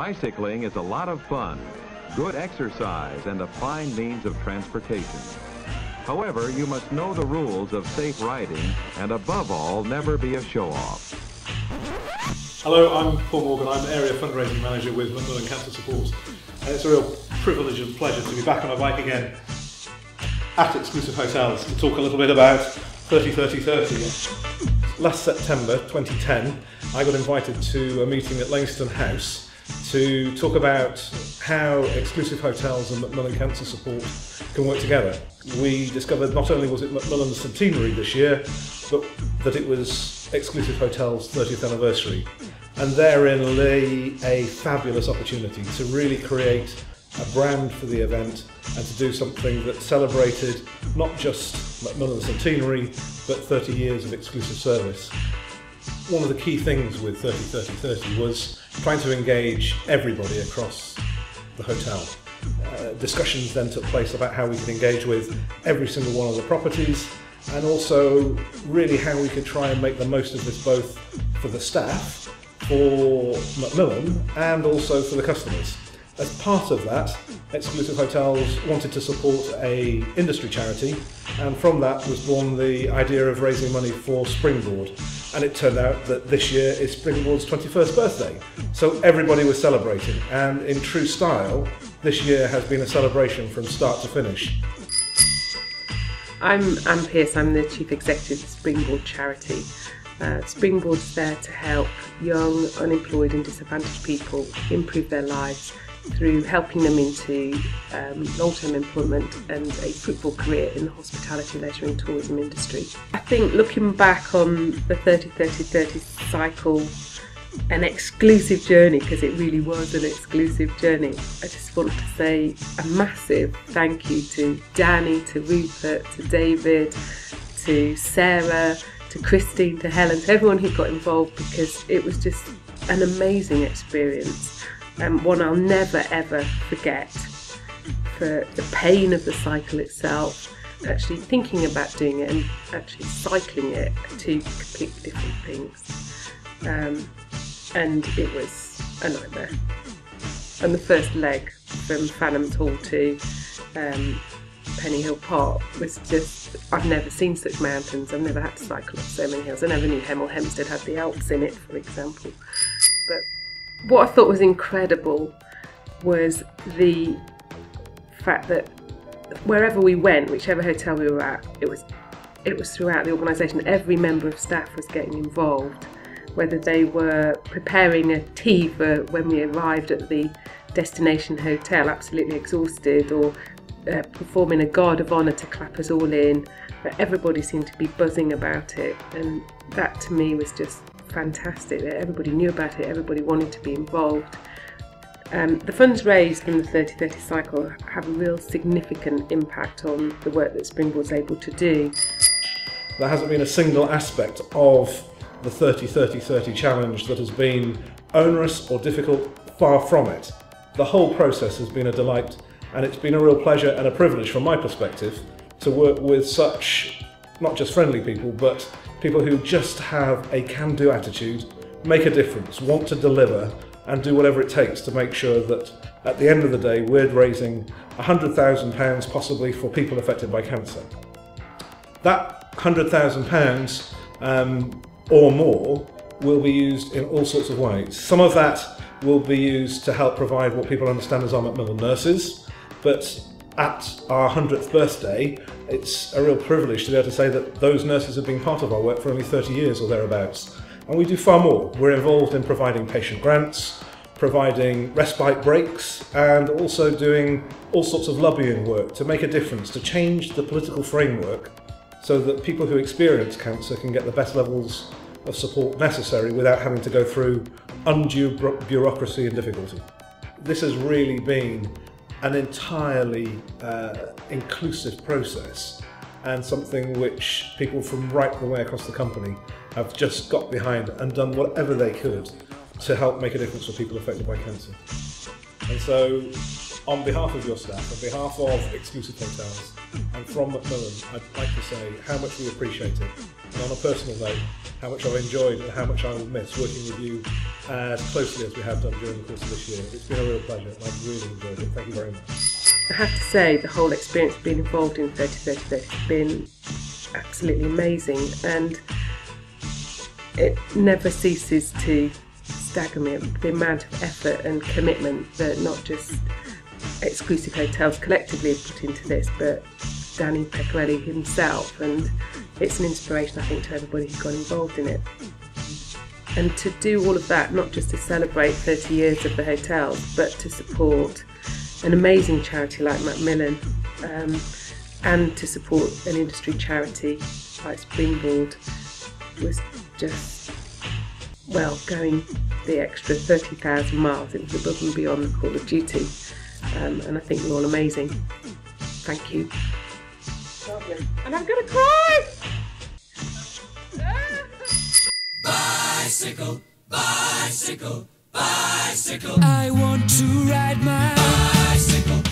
Bicycling is a lot of fun, good exercise, and a fine means of transportation. However, you must know the rules of safe riding and, above all, never be a show-off. Hello, I'm Paul Morgan. I'm Area Fundraising Manager with Macmillan Cancer Support. And it's a real privilege and pleasure to be back on a bike again at Exclusive Hotels to talk a little bit about 30-30-30. Last September 2010, I got invited to a meeting at Langston House to talk about how Exclusive Hotels and Macmillan Cancer Support can work together. We discovered not only was it Macmillan's centenary this year, but that it was Exclusive Hotels' 30th anniversary. And therein lay a fabulous opportunity to really create a brand for the event and to do something that celebrated not just Macmillan's centenary, but 30 years of exclusive service. One of the key things with 30-30-30 was trying to engage everybody across the hotel. Discussions then took place about how we could engage with every single one of the properties, and also really how we could try and make the most of this both for the staff, for Macmillan, and also for the customers. As part of that, Exclusive Hotels wanted to support an industry charity, and from that was born the idea of raising money for Springboard. And it turned out that this year is Springboard's 21st birthday. So everybody was celebrating, and in true style, this year has been a celebration from start to finish. I'm Anne Pearce, I'm the Chief Executive of Springboard Charity. Springboard's there to help young, unemployed and disadvantaged people improve their lives through helping them into long-term employment and a fruitful career in the hospitality, leisure and tourism industry. I think looking back on the 30-30-30 cycle, an exclusive journey, because it really was an exclusive journey, I just want to say a massive thank you to Danny, to Rupert, to David, to Sarah, to Christine, to Helen, to everyone who got involved, because it was just an amazing experience. One I'll never ever forget, for the pain of the cycle itself, actually thinking about doing it and actually cycling it, are two completely different things. And it was a nightmare. And the first leg from Fanham's Hall to Penny Hill Park was just, I've never seen such mountains, I've never had to cycle up so many hills. I never knew Hemel Hempstead had the Alps in it, for example. But what I thought was incredible was the fact that wherever we went, whichever hotel we were at, it was throughout the organisation. Every member of staff was getting involved, whether they were preparing a tea for when we arrived at the destination hotel, absolutely exhausted, or performing a guard of honour to clap us all in. But everybody seemed to be buzzing about it, and that to me was just fantastic. That everybody knew about it, everybody wanted to be involved. The funds raised from the 30-30 cycle have a real significant impact on the work that Springboard's able to do. There hasn't been a single aspect of the 30-30-30 challenge that has been onerous or difficult, far from it. The whole process has been a delight, and it's been a real pleasure and a privilege from my perspective to work with such, not just friendly people, but people who just have a can-do attitude, make a difference, want to deliver, and do whatever it takes to make sure that at the end of the day we're raising £100,000 possibly for people affected by cancer. That £100,000 or more will be used in all sorts of ways. Some of that will be used to help provide what people understand as our Macmillan nurses, but at our 100th birthday, it's a real privilege to be able to say that those nurses have been part of our work for only 30 years or thereabouts. And we do far more. We're involved in providing patient grants, providing respite breaks, and also doing all sorts of lobbying work to make a difference, to change the political framework so that people who experience cancer can get the best levels of support necessary without having to go through undue bureaucracy and difficulty. This has really been an entirely inclusive process, and something which people from right the way across the company have just got behind and done whatever they could to help make a difference for people affected by cancer. And so, on behalf of your staff, on behalf of Exclusive Hotels, and from Macmillan, I'd like to say how much we appreciate it. And on a personal note, how much I've enjoyed and how much I will miss working with you as closely as we have done during the course of this year. It's been a real pleasure, and I've really enjoyed it. Thank you very much. I have to say, the whole experience of being involved in 30thirty3 has been absolutely amazing, and it never ceases to stagger me, the amount of effort and commitment that not just Exclusive Hotels collectively have put into this, but Danny Pecorelli himself, and it's an inspiration, I think, to everybody who's got involved in it. And to do all of that, not just to celebrate 30 years of the hotels, but to support an amazing charity like Macmillan, and to support an industry charity like Springboard, was just, well, going the extra 30,000 miles. It was above and beyond the call of duty, and I think you're all amazing. Thank you. And I'm gonna cry! Bicycle, bicycle, bicycle. I want to ride my bicycle.